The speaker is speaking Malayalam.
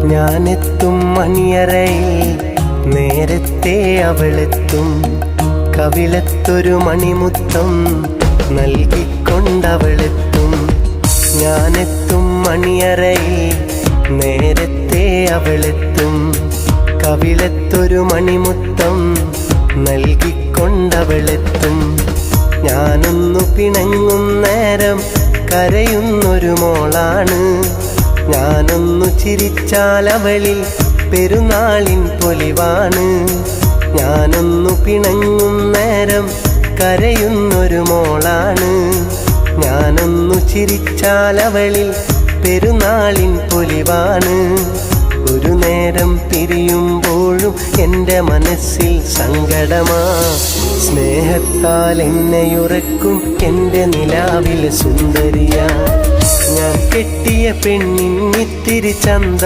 ഞാനെത്തും മണിയറയിൽ നേരത്തെ അവളെത്തും. കവിളത്തൊരു മണിമുത്തം നൽകിക്കൊണ്ടവളെത്തും. ഞാനെത്തും മണിയറയിൽ നേരത്തെ അവളെത്തും. കവിളത്തൊരു മണിമുത്തം നൽകിക്കൊണ്ടവളെത്തും. ഞാനൊന്നു പിണങ്ങും നേരം കരയുന്നൊരു മോളാണ്. ഞാനൊന്നു ചിരിച്ചാലവളിൽ പെരുന്നാളിൻ പൊലിവാണ്. ഞാനൊന്നു പിണങ്ങും നേരം കരയുന്നൊരു മോളാണ്. ഞാനൊന്നു ചിരിച്ചാലവളിൽ പെരുന്നാളിൻ പൊലിവാണ്. ഒരു നേരം പിരിയുമ്പോഴും എൻ്റെ മനസ്സിൽ സങ്കടമാ. സ്നേഹത്താൽ എന്നെയുറക്കും എൻ്റെ നിലാവിലെ സുന്ദരിയാ. ഞാൻ കെട്ടിയ പെണ്ണിൻ ഇത്തിരി ചന്ത